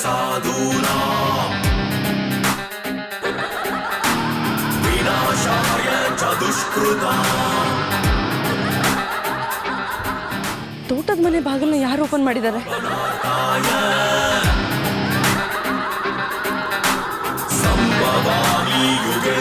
साधूनां विनाशाय च दुष्कृतां। ತೋಟದ ಮನೆ ಬಾಗಿಲನ್ನ ಯಾರು ಓಪನ್ ಮಾಡಿದ್ದಾರೆ? ಸಂಭವಾಮಿ ಯುಗೆ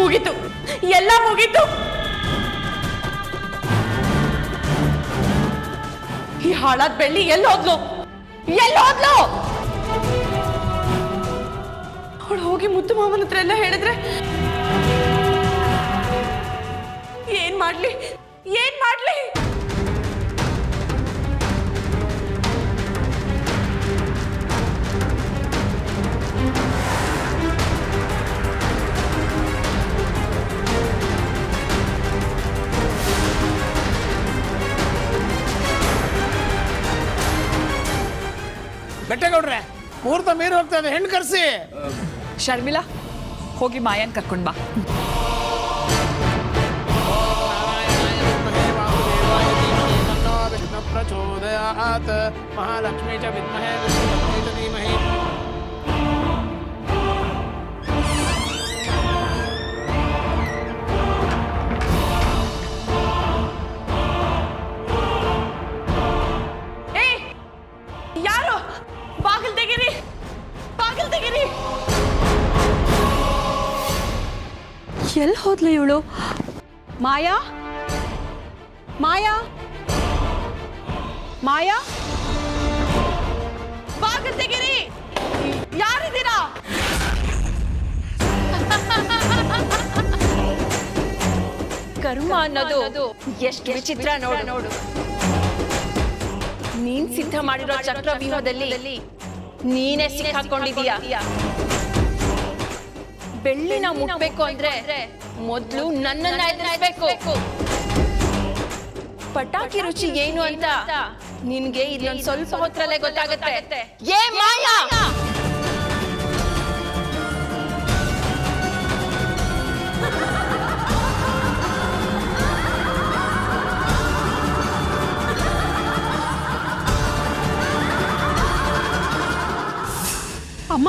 ಮುಗೀತು, ಎಲ್ಲ ಮುಗೀತು. ಈ ಹಾಳಾದ ಬೆಳ್ಳಿ ಎಲ್ಲಿ ಹೋದ್ಲು? ಅವಳು ಹೋಗಿ ಮುತ್ತು ಮಾವನ ಹತ್ರ ಎಲ್ಲ ಹೇಳಿದ್ರೆ ಏನ್ ಮಾಡ್ಲಿ? ಬೆಟ್ಟಗೌಡ್ರೆ, ಮುಹೂರ್ತ ಮೀರಿ ಹೋಗ್ತಾ ಇದೆ, ಹೆಣ್ಣು ಕರೆಸಿ. ಶರ್ಮಿಳಾ, ಹೋಗಿ ಮಾಯನ್ ಕರ್ಕೊಂಡ್ ಬಾ. ಪ್ರಚೋದಯಾತ್ ಮಹಾಲಕ್ಷ್ಮೀ ಚ ವಿದ್ಮಹೇ ವಿಷ್ಣುಪತ್ನಿ ಚ ಧೀಮಹಿ. ಯಾರು? ಬಾಗಿಲು ತೆಗೀರಿ. ಎಲ್ಲಿ ಹೋದ್ಲು ಇವಳು? ಮಾಯಾ, ಬಾಗಿಲು ತೆಗೀರಿ. ಯಾರಿದ್ದೀರಾ? ಕರ್ಮ ಅನ್ನೋದು ಎಷ್ಟು ವಿಚಿತ್ರ ನೋಡು. ನೀನ್ ಸಿದ್ಧ ಮಾಡಿರೋ ಚಕ್ರವ್ಯೂಹದಲ್ಲಿ ನೀನೇ ಸಿಕ್ಕಾಕೊಂಡಿದೀಯ. ಬೆಳ್ಳಿನ ಮುಟ್ಬೇಕು ಅಂದ್ರೆ ಮೊದ್ಲು ನನ್ನನ್ನ ಎದುರಿಸ್ಬೇಕು. ಪಟಾಕಿ ರುಚಿ ಏನು ಅಂತ ನಿನ್ಗೆ ಇನ್ನೊಂದು ಸ್ವಲ್ಪ ಹೊತ್ತರಲ್ಲೇ ಗೊತ್ತಾಗತ್ತೆ. ಏ ಮಾಯಾ, ಅಮ್ಮ,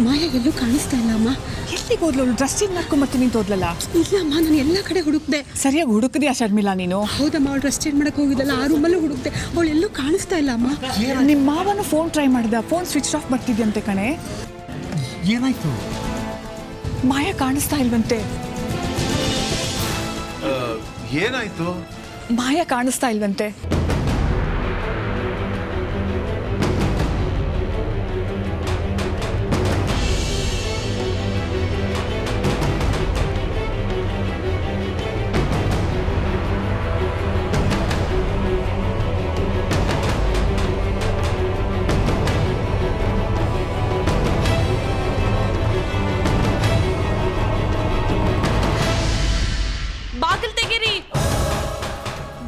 ಮಾಯಾ ಎಲ್ಲೂ ಕಾಣಿಸ್ತಾ ಇಲ್ಲ ಅಮ್ಮ. ಎಲ್ಲಿಗೆ ಹೋದ್ಲು? ಡ್ರೆಸ್ ಚೇಂಜ್ ಮಾಡ್ಕೊಂಬರ್ತೀನಿ ಅಂತ ಹೋದ್ಲಲ್ಲ. ಇಲ್ಲ ಅಮ್ಮ, ನಾನು ಎಲ್ಲ ಕಡೆ ಹುಡುಕ್ದೆ. ಸರಿಯಾಗಿ ಹುಡುಕದಿಯಾ ಶರ್ಮಿಳಾ ನೀನು? ಹೌದಮ್ಮ, ಅವಳು ಡ್ರೆಸ್ ಚೇಂಜ್ ಮಾಡಕ್ ಹೋಗಿದ್ದಲ್ಲ, ಆ ರೂಮಲ್ಲೂ ಹುಡುಕ್ದೆ. ಅವಳು ಎಲ್ಲೂ ಕಾಣಿಸ್ತಾ ಇಲ್ಲ ಅಮ್ಮ. ನಿಮ್ಮ ಮಾವನು ಫೋನ್ ಟ್ರೈ ಮಾಡಿದ, ಫೋನ್ ಸ್ವಿಚ್ ಆಫ್ ಬರ್ತಿದ್ಯಂತೆ ಕಣೆ. ಏನಾಯ್ತು? ಮಾಯಾ ಕಾಣಿಸ್ತಾ ಇಲ್ವಂತೆ. ಏನಾಯ್ತು? ಮಾಯಾ ಕಾಣಿಸ್ತಾ ಇಲ್ವಂತೆ.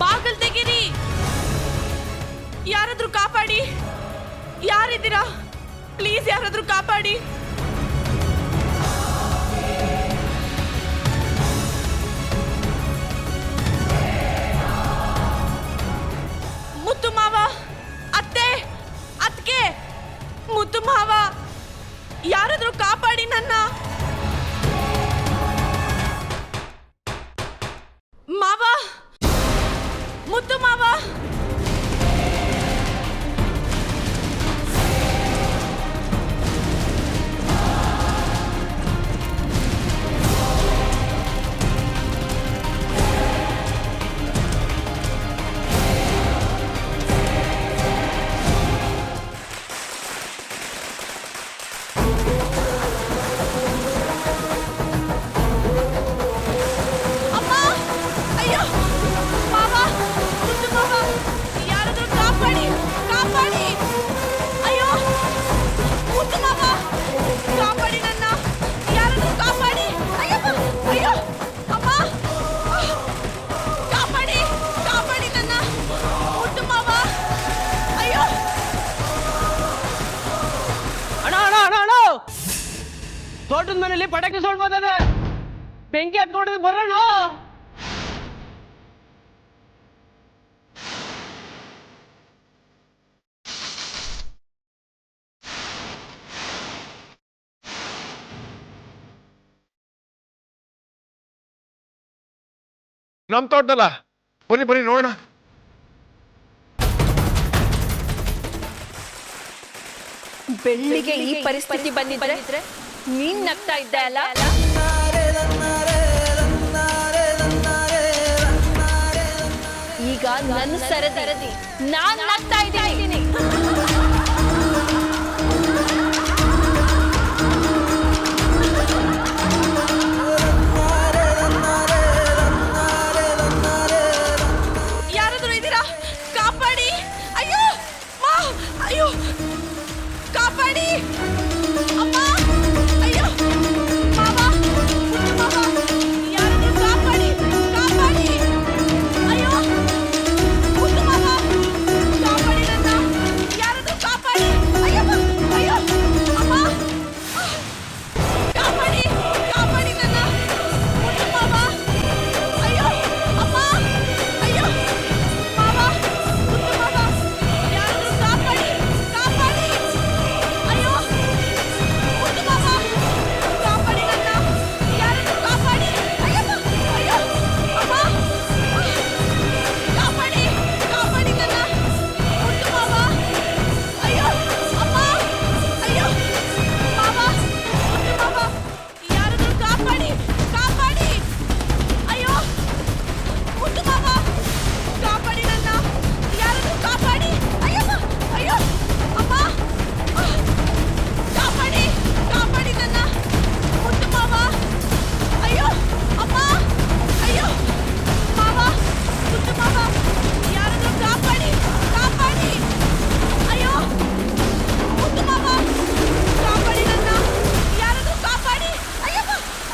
ಬಾಗಿಲು ತೆಗೀರಿ. ಯಾರಾದ್ರೂ ಕಾಪಾಡಿ. ಯಾರಿದ್ದೀರಾ? ಪ್ಲೀಸ್ ಯಾರಾದ್ರೂ ಕಾಪಾಡಿ. ಮುತ್ತು ಮಾವ, ಅತ್ಗೆ, ಮುತ್ತು ಮಾವ, ಯಾರಾದ್ರೂ ಕಾಪಾಡಿ ನನ್ನ. ಮಾವ, ಮುತ್ತು ಮಾವ, ಪಟಾಕಿ ಸೌಂಡ್ ಬರ್ತದೆ. ಬೆಂಕಿ ಹತ್ಕೊಂಡಿದ್ ಬರೋಣ. ನಮ್ ತೋಟದಲ್ಲ, ಬನ್ನಿ ಬನ್ನಿ ನೋಡೋಣ. ಬೆಳ್ಳಿಗೆ ಈ ಪರಿಸ್ಥಿತಿ ಬಂದಿದ್ರೆ ನೀನ್ ನಗ್ತಾ ಇದ್ದೆ ಅಲ್ಲ? ಈಗ ನನ್ನ ಸರದಿ ನಾನ್ ನಗ್ತಾ ಇದ್ದೀನಿ. ಯಾರಾದ್ರೂ ಇದ್ದೀರಾ? ಕಾಪಾಡಿ! ಅಯ್ಯೋ ಅಯ್ಯೋ ಕಾಪಾಡಿ! ಅಮ್ಮ! ಅಯ್ಯೋ ಮಾವ! ಯಾರಾದ್ರೂ ಕಾಪಾಡಿ! ಕಾಪಾಡಿ! ಅಯ್ಯೋ ಮುದ್ದು ಮಾವ! ಕಾಪಾಡಿ ನನ್ನ! ಯಾರಾದ್ರೂ ಕಾಪಾಡಿ! ಅಯ್ಯೋ ಅಯ್ಯೋ ಅಮ್ಮ! ಕಾಪಾಡಿ! ಕಾಪಾಡಿ ನನ್ನ! ಮುದ್ದು ಮಾವ! ಅಯ್ಯೋ ಅಮ್ಮ! ಅಯ್ಯೋ ಮಾವ! ಮುದ್ದು ಮಾವ! ಯಾರಾದ್ರೂ ಕಾಪಾಡಿ! ಕಾಪಾಡಿ! ಅಯ್ಯೋ ಮುದ್ದು ಮಾವ! ಕಾಪಾಡಿ ನನ್ನ! ಯಾರಾದ್ರೂ ಕಾಪಾಡಿ! ಅಯ್ಯೋ ಅಯ್ಯೋ ಅಮ್ಮ! ಕಾಪಾಡಿ! ಕಾಪಾಡಿ ನನ್ನ! ಮುದ್ದು ಮಾವ! ಅಯ್ಯೋ ಅಮ್ಮ! ಅಯ್ಯೋ ಮಾವ! ಮುದ್ದು ಮಾವ! ಯಾರಾದ್ರೂ ಕಾಪಾಡಿ! ಕಾಪಾಡಿ! ಅಯ್ಯೋ ಮುದ್ದು ಮಾವ! ಕಾಪಾಡಿ ನನ್ನ! ಯಾರಾದ್ರೂ ಕಾಪಾಡಿ! ಅಯ್ಯೋ ಅಯ್ಯೋ ಅಮ್ಮ! ಕಾಪಾಡಿ! ಕಾಪಾಡಿ ನನ್ನ! ಮುದ್ದು ಮಾವ! ಅಯ್ಯೋ ಅಮ್ಮ! ಅಯ್ಯೋ ಮಾವ! ಮುದ್ದು ಮಾವ! ಯಾರಾದ್ರೂ ಕಾಪಾಡಿ! ಕಾಪಾಡಿ! ಅಯ್ಯೋ ಮುದ್ದು ಮಾವ! ಕಾಪಾಡಿ ನನ್ನ! ಯಾರಾದ್ರೂ ಕಾಪಾಡಿ! ಅಯ್ಯೋ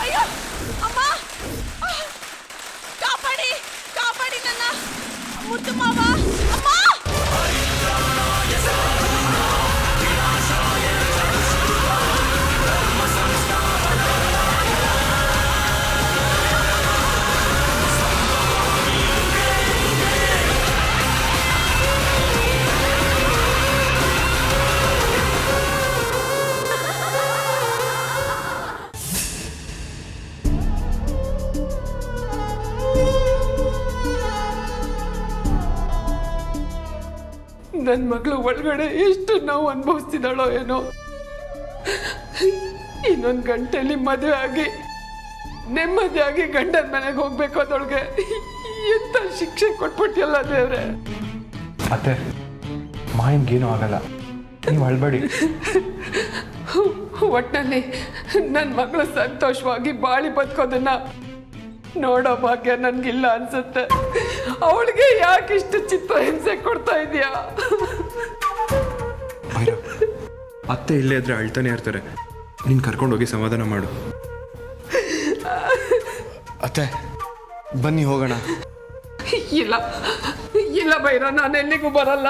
ಅಯ್ಯೋ ಅಮ್ಮ! ಕಾಪಾಡಿ! ಕಾಪಾಡಿ ನನ್ನ! ಮುದ್ದು ಮಾವ! ಅಮ್ಮ! ನನ್ನ ಮಗಳು ಒಳಗಡೆ ಎಷ್ಟು ನೋವು ಅನುಭವಿಸ್ತಿದ್ದಾಳೋ ಏನೋ. ಇನ್ನೊಂದು ಗಂಟೆಯಲ್ಲಿ ಮದುವೆ ಆಗಿ ನೆಮ್ಮದಿಯಾಗಿ ಗಂಡನ ಮನೆಗೆ ಹೋಗ್ಬೇಕು ಅದೊಳಗೆ ಎಂತ ಶಿಕ್ಷೆ ಕೊಟ್ಬಿಟ್ಟಿಲ್ಲ ದೇವ್ರೆ. ಅತ್ತೆ, ಮಾಯನ್ಗೇನೂ ಆಗಲ್ಲ, ನೀವು ಅಳ್ಬೇಡಿ. ಒಟ್ಟಿನಲ್ಲಿ ನನ್ನ ಮಗಳು ಸಂತೋಷವಾಗಿ ಬಾಳಿ ಬದುಕೋದನ್ನ ನೋಡೋ ಭಾಗ್ಯ ನನ್ಗಿಲ್ಲ ಅನ್ಸುತ್ತೆ. ಅವಳಿಗೆ ಯಾಕಿಷ್ಟು ಚಿತ್ರಹಿಂಸೆ ಕೊಡ್ತಾ ಇದೀಯಾ? ಭೈರವ್, ಅತ್ತೆ ಇಲ್ಲೇ ಇದ್ರೆ ಅಳ್ತಾನೆ ಇರ್ತಾರೆ. ನೀನು ಕರ್ಕೊಂಡೋಗಿ ಸಮಾಧಾನ ಮಾಡು. ಅತ್ತೆ ಬನ್ನಿ ಹೋಗೋಣ. ಇಲ್ಲ ಇಲ್ಲ ಭೈರ, ನಾನು ಎಲ್ಲಿಗೂ ಬರಲ್ಲ.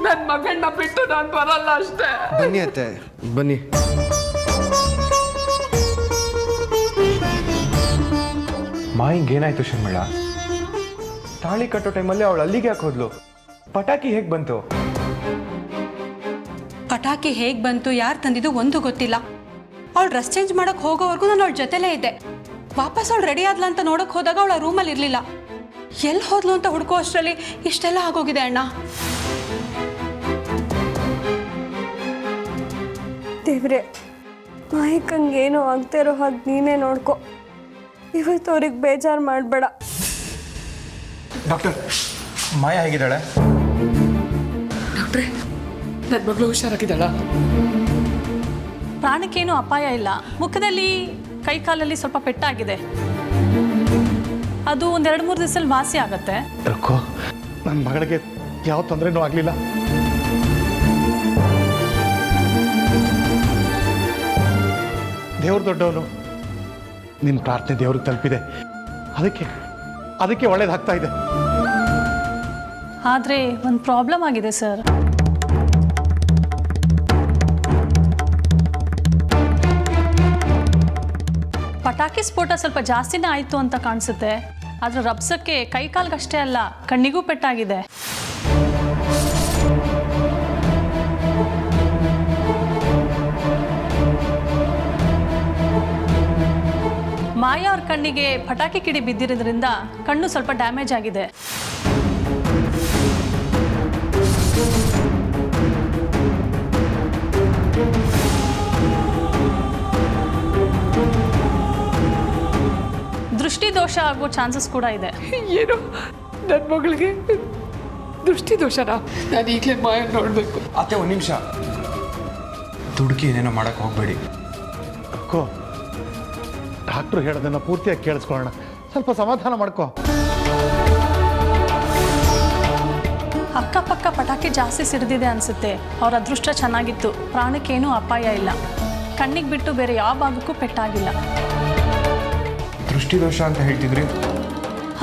ನನ್ನ ಮಗನ್ನ ಬಿಟ್ಟು ನಾನು ಬರಲ್ಲ ಅಷ್ಟೇ. ಬನ್ನಿ ಅತ್ತೆ ಬನ್ನಿ. ಮಾಯಿಂಗೇನಾಯ್ತು ಶರ್ಮಿಳಾ? ತಾಳಿ ಕಟ್ಟೋ ಟೈಮಲ್ಲಿ ಅವಳು ಅಲ್ಲಿಗೆ ಯಾಕೆ ಹೋದ್ಲು? ಪಟಾಕಿ ಹೇಗೆ ಬಂತು? ಪಟಾಕಿ ಹೇಗೆ ಬಂತು, ಯಾರು ತಂದಿದ್ದು ಒಂದು ಗೊತ್ತಿಲ್ಲ. ಅವಳು ಡ್ರೆಸ್ ಚೇಂಜ್ ಮಾಡೋಕೆ ಹೋಗೋವರೆಗೂ ನಾನು ಅವಳ ಜೊತೆಲೇ ಇದ್ದೆ. ವಾಪಸ್ ಅವಳು ರೆಡಿ ಆದ್ಲ ಅಂತ ನೋಡೋಕೆ ಹೋದಾಗ ಅವಳ ರೂಮಲ್ಲಿ ಇರಲಿಲ್ಲ. ಎಲ್ಲಿ ಹೋದ್ಲು ಅಂತ ಹುಡ್ಕೋ ಅಷ್ಟರಲ್ಲಿ ಇಷ್ಟೆಲ್ಲ ಆಗೋಗಿದೆ ಅಣ್ಣ. ದೇವ್ರೆ, ಮಾಯಕ್ಕಂಗೇನೋ ಆಗ್ತಾ ಇರೋ ಹಾಗೆ ನೀನೇ ನೋಡ್ಕೊ. ಇವತ್ತು ಅವ್ರಿಗೆ ಬೇಜಾರು ಮಾಡಬೇಡ. ಡಾಕ್ಟರ್, ಮಾಯ ಹೇಗಿದ್ದಾಳೆ? ಡಾಕ್ಟ್ರೇ, ನನ್ನ ಮಗಳು ಹುಷಾರಾಗಿದ್ದಾಳ? ಪ್ರಾಣಕ್ಕೇನು ಅಪಾಯ ಇಲ್ಲ. ಮುಖದಲ್ಲಿ ಕೈಕಾಲಲ್ಲಿ ಸ್ವಲ್ಪ ಪೆಟ್ಟಾಗಿದೆ. ಅದು ಒಂದು 2-3 ದಿವಸದಲ್ಲಿ ವಾಸಿ ಆಗತ್ತೆ. ರಕ್ಕೋ, ನನ್ನ ಮಗಳಿಗೆ ಯಾವ ತೊಂದರೆನೂ ಆಗಲಿಲ್ಲ. ದೇವ್ರ ದೊಡ್ಡವನು, ನಿನ್ನ ಪ್ರಾರ್ಥನೆ ದೇವ್ರಿಗೆ ತಲುಪಿದೆ. ಅದಕ್ಕೆ ಒಳ್ಳೇದಾಗ್ತಾ ಇದೆ. ಆದರೆ ಒಂದು ಪ್ರಾಬ್ಲಮ್ ಆಗಿದೆ ಸರ್. ಸ್ಫೋಟ ಸ್ವಲ್ಪ ಜಾಸ್ತಿನೇ ಆಯಿತು ಅಂತ ಕಾಣಿಸುತ್ತೆ. ಆದರೆ ರಭಸಕ್ಕೆ ಕೈ ಕಾಲ್ಗಷ್ಟೇ ಅಲ್ಲ, ಕಣ್ಣಿಗೂ ಪೆಟ್ಟಾಗಿದೆ. ಮಾಯಾ ಅವ್ರ ಕಣ್ಣಿಗೆ ಪಟಾಕಿ ಕಿಡಿ ಬಿದ್ದಿರೋದ್ರಿಂದ ಕಣ್ಣು ಸ್ವಲ್ಪ ಡ್ಯಾಮೇಜ್ ಆಗಿದೆ. ದೃಷ್ಟಿ ದೋಷ ಆಗೋ ಚಾನ್ಸಸ್ ಕೂಡ ಇದೆ. ಏನು ನನ್ನ ಮಗಳಿಗೆ ದೃಷ್ಟಿ ದೋಷನ? ನಾನು ಈಗಲೇ ಮಾಯ ನೋಡಬೇಕು. ಅತ್ತೆ ಒಂದು ನಿಮಿಷ, ದುಡುಕಿ ಏನೇನೋ ಮಾಡಕ್ಕೆ ಹೋಗಬೇಡಿ. ಅಕ್ಕೋ, ಡಾಕ್ಟ್ರು ಹೇಳೋದನ್ನು ಪೂರ್ತಿಯಾಗಿ ಕೇಳಿಸ್ಕೊಳ್ಳೋಣ, ಸ್ವಲ್ಪ ಸಮಾಧಾನ ಮಾಡ್ಕೋ. ಅಕ್ಕಪಕ್ಕ ಪಟಾಕಿ ಜಾಸ್ತಿ ಸಿಡಿದಿದೆ ಅನಿಸುತ್ತೆ. ಅವ್ರ ಅದೃಷ್ಟ ಚೆನ್ನಾಗಿತ್ತು, ಪ್ರಾಣಕ್ಕೇನೂ ಅಪಾಯ ಇಲ್ಲ. ಕಣ್ಣಿಗೆ ಬಿಟ್ಟು ಬೇರೆ ಯಾವ ಭಾಗಕ್ಕೂ ಪೆಟ್ಟಾಗಿಲ್ಲ. ದೃಷ್ಟಿ ದೋಷ ಅಂತ ಹೇಳ್ತಿದ್ರಿ,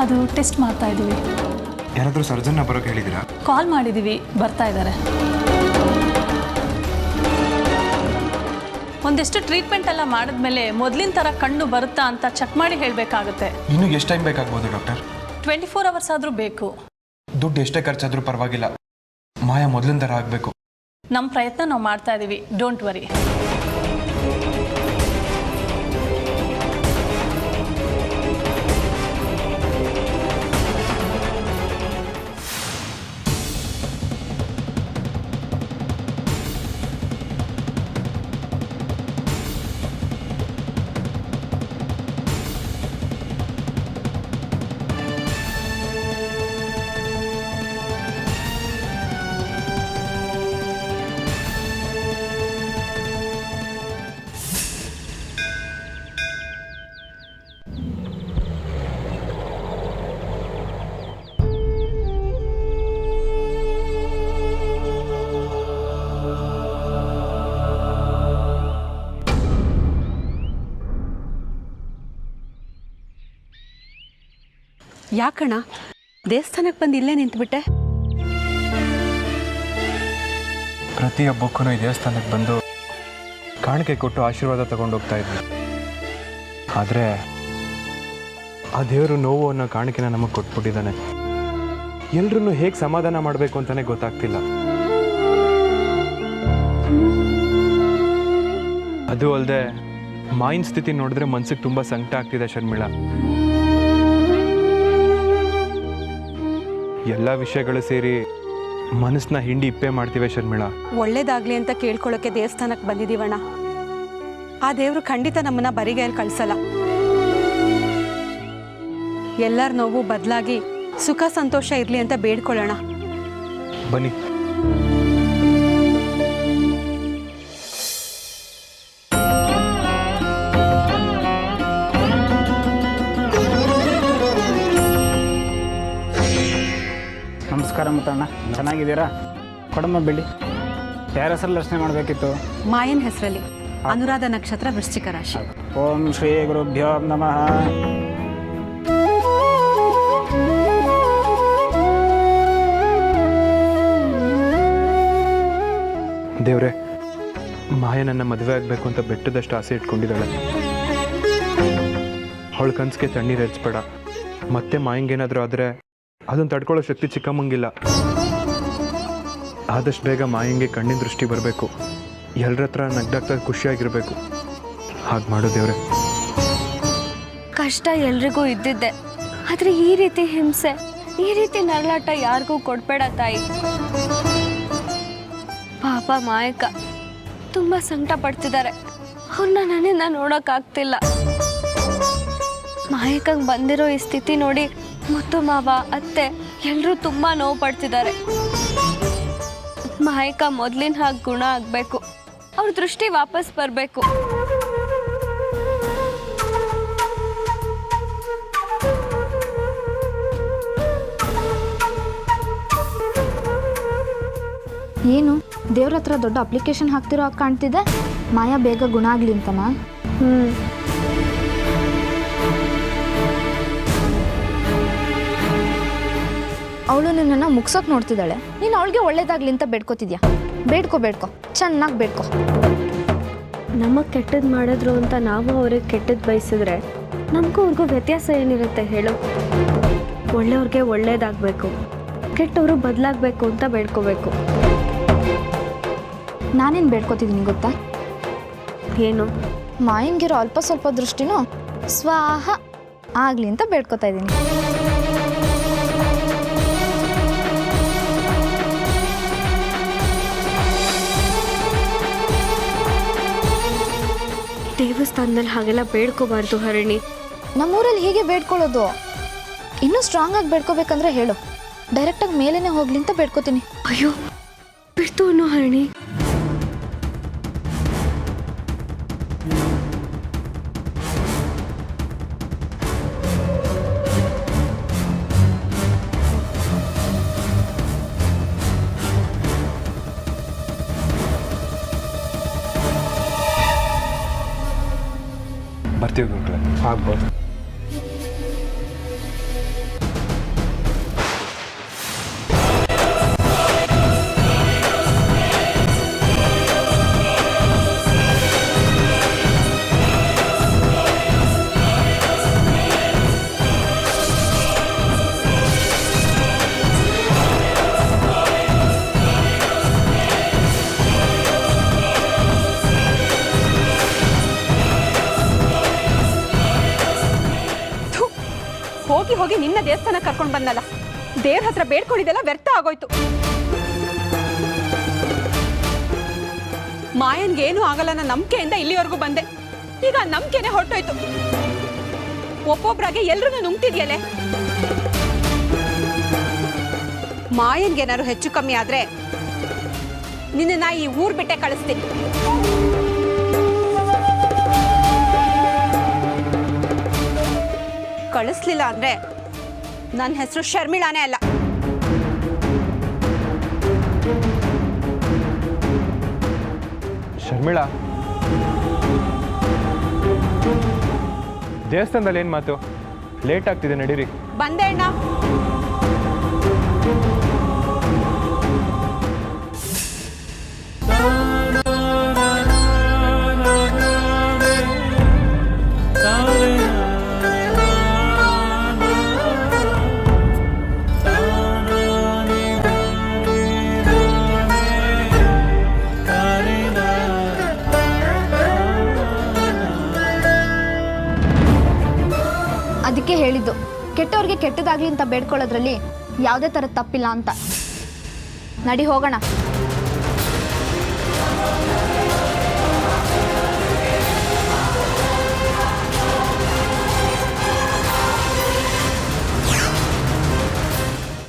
ಅದು ಟೆಸ್ಟ್ ಮಾಡ್ತಾ ಇದ್ದೀವಿ. ಯಾರಾದರೂ ಸರ್ಜನ್ನ ಬರೋಕೆ ಹೇಳಿದ್ದೀರಾ? ಕಾಲ್ ಮಾಡಿದ್ದೀವಿ, ಬರ್ತಾ ಇದ್ದಾರೆ. ಒಂದಿಷ್ಟು ಟ್ರೀಟ್ಮೆಂಟ್ ಎಲ್ಲ ಮಾಡಿದ್ಮೇಲೆ ಮೊದಲಿನ ಥರ ಕಣ್ಣು ಬರುತ್ತಾ ಅಂತ ಚೆಕ್ ಮಾಡಿ ಹೇಳಬೇಕಾಗುತ್ತೆ. ಇನ್ನೂ ಎಷ್ಟು ಟೈಮ್ ಬೇಕಾಗ್ಬೋದು ಡಾಕ್ಟರ್? 24 hours ಆದರೂ ಬೇಕು. ದುಡ್ಡು ಎಷ್ಟೇ ಖರ್ಚಾದರೂ ಪರವಾಗಿಲ್ಲ, ಮಾಯಾ ಮೊದಲಿನ ಥರ ಆಗಬೇಕು. ನಮ್ಮ ಪ್ರಯತ್ನ ನಾವು ಮಾಡ್ತಾ ಇದ್ದೀವಿ, ಡೋಂಟ್ ವರಿ. ಯಾಕಣ್ಣ ದೇವಸ್ಥಾನಕ್ಕೆ ಬಂದು ಇಲ್ಲೇ ನಿಂತುಬಿಟ್ಟೆ? ಪ್ರತಿ ಹಬ್ಬಕ್ಕೂ ಈ ದೇವಸ್ಥಾನಕ್ಕೆ ಬಂದು ಕಾಣಿಕೆ ಕೊಟ್ಟು ಆಶೀರ್ವಾದ ತಗೊಂಡು ಹೋಗ್ತಾ ಇದ್ವಿ. ಆದರೆ ಆ ದೇವರು ನೋವು ಅನ್ನೋ ಕಾಣಿಕೆನ ನಮಗೆ ಕೊಟ್ಬಿಟ್ಟಿದ್ದಾನೆ. ಎಲ್ರೂ ಹೇಗೆ ಸಮಾಧಾನ ಮಾಡಬೇಕು ಅಂತಲೇ ಗೊತ್ತಾಗ್ತಿಲ್ಲ. ಅದು ಅಲ್ಲದೆ ಮಾಯಿನ ಸ್ಥಿತಿ ನೋಡಿದ್ರೆ ಮನ್ಸಿಗೆ ತುಂಬ ಸಂಕಟ ಆಗ್ತಿದೆ ಶರ್ಮಿಳಾ. ಎಲ್ಲ ವಿಷಯಗಳು ಸೇರಿ ಮನಸ್ಸನ್ನ ಹಿಂಡಿ ಇಪ್ಪೆ ಮಾಡ್ತೀವಿ ಶರ್ಮಿಳಾ. ಒಳ್ಳೇದಾಗ್ಲಿ ಅಂತ ಕೇಳ್ಕೊಳ್ಳೋಕೆ ದೇವಸ್ಥಾನಕ್ಕೆ ಬಂದಿದ್ದೀವಣ್ಣ. ಆ ದೇವರು ಖಂಡಿತ ನಮ್ಮನ್ನ ಬರಿಗೈಯಲ್ಲಿ ಕಳಿಸಲ್ಲ. ಎಲ್ಲರ ನೋವು ಬದಲಾಗಿ ಸುಖ ಸಂತೋಷ ಇರಲಿ ಅಂತ ಬೇಡ್ಕೊಳ್ಳೋಣ. ಬನ್ನಿ. ನಮಸ್ಕಾರ ಮುತ್ತಣ್ಣ, ಚೆನ್ನಾಗಿದ್ದೀರಾ? ಕೊಡಮ್ಮ ಬೆಳ್ಳಿ. ಯಾರ ಹೆಸರಲ್ಲಿ ರಚನೆ ಮಾಡಬೇಕಿತ್ತು? ಮಾಯನ್ ಹೆಸರಲ್ಲಿ, ಅನುರಾಧ ನಕ್ಷತ್ರ, ವೃಶ್ಚಿಕ ರಾಶಿ. ಓಂ ಶ್ರೀ ಗುರುಭ್ಯೋ ನಮಃ. ದೇವ್ರೆ, ಮಾಯ ನನ್ನ ಮದುವೆ ಆಗಬೇಕು ಅಂತ ಬೆಟ್ಟದಷ್ಟು ಆಸೆ ಇಟ್ಕೊಂಡಿದ್ದಾಳೆ. ಅವಳ ಕನ್ಸಿಗೆ ತಣ್ಣೀರು ಹೆಚ್ಚಬೇಡ. ಮತ್ತೆ ಮಾಯಂಗೇನಾದರೂ ಆದರೆ ಅದನ್ನು ತಡ್ಕೊಳ್ಳೋ ಶಕ್ತಿ ಚಿಕ್ಕಮ್ಮಂಗಿಲ್ಲ. ಆದಷ್ಟು ಬೇಗ ಮಾಯಂಗೆ ಕಣ್ಣಿನ ದೃಷ್ಟಿ ಬರಬೇಕು. ಎಲ್ಲರ ಹತ್ರ ನಗ್ದಾಗ್ತಾ ಖುಷಿಯಾಗಿರಬೇಕು. ಹಾಗೆ ಮಾಡು ದೇವ್ರೆ. ಕಷ್ಟ ಎಲ್ರಿಗೂ ಇದ್ದಿದ್ದೆ, ಆದರೆ ಈ ರೀತಿ ಹಿಂಸೆ, ಈ ರೀತಿ ನರಳಾಟ ಯಾರಿಗೂ ಕೊಡ್ಬೇಡ ತಾಯಿ. ಪಾಪ ಮಾಯಕ್ಕ ತುಂಬ ಸಂಕಟ ಪಡ್ತಿದ್ದಾರೆ. ಅವ್ರನ್ನ ನನ್ನಿಂದ ನೋಡೋಕ್ಕಾಗ್ತಿಲ್ಲ. ಮಾಯಕ್ಕಂಗೆ ಬಂದಿರೋ ಈ ಸ್ಥಿತಿ ನೋಡಿ ಮುತ್ತು ಮಾವ, ಅತ್ತೆ ಎಲ್ಲರೂ ತುಂಬ ನೋವು ಪಡ್ತಿದ್ದಾರೆ. ಮಾಯಕ್ಕ ಮೊದಲಿನ ಹಾಗೆ ಗುಣ ಆಗಬೇಕು, ಅವ್ರ ದೃಷ್ಟಿ ವಾಪಸ್ ಬರಬೇಕು. ಏನು ದೇವ್ರ ಹತ್ರ ದೊಡ್ಡ ಅಪ್ಲಿಕೇಶನ್ ಹಾಕ್ತಿರೋ ಹಾಗೆ ಕಾಣ್ತಿದೆ. ಮಾಯಾ ಬೇಗ ಗುಣ ಆಗಲಿ ಅಂತನಾ? ಅವಳು ನಿನ್ನನ್ನು ಮುಗ್ಸೋಕೆ ನೋಡ್ತಿದ್ದಾಳೆ. ನೀನು ಅವಳಿಗೆ ಒಳ್ಳೇದಾಗ್ಲಿ ಅಂತ ಬೇಡ್ಕೋತಿದ್ಯಾ? ಬೇಡ್ಕೋ ಚೆನ್ನಾಗಿ ಬೇಡ್ಕೋ. ನಮಗೆ ಕೆಟ್ಟದ್ದು ಮಾಡಿದ್ರು ಅಂತ ನಾವು ಅವ್ರಿಗೆ ಕೆಟ್ಟದ್ದು ಬಯಸಿದ್ರೆ ನಮಗೂ ಅವ್ರಿಗೂ ವ್ಯತ್ಯಾಸ ಏನಿರುತ್ತೆ ಹೇಳು? ಒಳ್ಳೆಯವ್ರಿಗೆ ಒಳ್ಳೇದಾಗಬೇಕು, ಕೆಟ್ಟವರು ಬದಲಾಗಬೇಕು ಅಂತ ಬೇಡ್ಕೋಬೇಕು. ನಾನೇನು ಬೇಡ್ಕೋತಿದ್ದೀನಿ ಗೊತ್ತಾ? ಏನು? ಮಾಯನ್ಗಿರೋ ಅಲ್ಪ ಸ್ವಲ್ಪ ದೃಷ್ಟಿನೂ ಸ್ವಾಹ ಆಗಲಿ ಅಂತ ಬೇಡ್ಕೋತಾ ಇದ್ದೀನಿ. ದೇವಸ್ಥಾನದಲ್ಲಿ ಹಾಗೆಲ್ಲ ಬೇಡ್ಕೋಬಾರ್ದು ಹರಿಣಿ. ನಮ್ಮೂರಲ್ಲಿ ಹೀಗೆ ಬೇಡ್ಕೊಳ್ಳೋದು. ಇನ್ನೂ ಸ್ಟ್ರಾಂಗ್ ಆಗಿ ಬೇಡ್ಕೋಬೇಕಂದ್ರೆ ಹೇಳು, ಡೈರೆಕ್ಟಾಗಿ ಮೇಲೇನೆ ಹೋಗ್ಲಿ ಅಂತ ಬೇಡ್ಕೋತೀನಿ. ಅಯ್ಯೋ ಬಿಡ್ತು ಅನ್ನೋ ಹರಿಣಿ. ಬರ್ತೀವಿ ಗುರುಗಳೇ. ಆಗ್ಬೋದು. ಹೋಗಿ ಹೋಗಿ ನಿನ್ನ ದೇವಸ್ಥಾನ ಕರ್ಕೊಂಡು ಬಂದಲ್ಲ, ದೇವ್ರ ಹತ್ರ ಬೇಡ್ಕೊಂಡಿದ್ದೆಲ್ಲ ವ್ಯರ್ಥ ಆಗೋಯ್ತು. ಮಾಯನ್ಗೇನು ಆಗಲ್ಲ ನನ್ನ ನಂಬಿಕೆಯಿಂದ ಇಲ್ಲಿವರೆಗೂ ಬಂದೆ. ಈಗ ನಂಬಿಕೆನೆ ಹೊರಟೋಯ್ತು. ಒಬ್ಬೊಬ್ರಾಗೆ ಎಲ್ರೂ ನುಂಗ್ತಿದ್ಯಲೆ. ಮಾಯನ್ಗೇನಾದ್ರು ಹೆಚ್ಚು ಕಮ್ಮಿ ಆದ್ರೆ ನಿನ್ನ ಈ ಊರ್ ಬಿಟ್ಟೆ ಕಳಿಸ್ತೀನಿ. ಕಳಿಸ್ಲಿಲ್ಲ ಅಂದ್ರೆ ನನ್ನ ಹೆಸರು ಶರ್ಮಿಳಾನೇ ಅಲ್ಲ. ಶರ್ಮಿಳಾ, ದೇವಸ್ಥಾನದಲ್ಲಿ ಏನು ಮಾತು? ಲೇಟ್ ಆಗ್ತಿದೆ, ನಡೀರಿ. ಬಂದೆ ಅಣ್ಣ. ಅದಕ್ಕೆ ಹೇಳಿದ್ದು, ಕೆಟ್ಟವ್ರಿಗೆ ಕೆಟ್ಟದಾಗ್ಲಿ ಅಂತ ಬೇಡ್ಕೊಳ್ಳೋದ್ರಲ್ಲಿ ಯಾವುದೇ ಥರದ ತಪ್ಪಿಲ್ಲ ಅಂತ. ನಡಿ ಹೋಗೋಣ.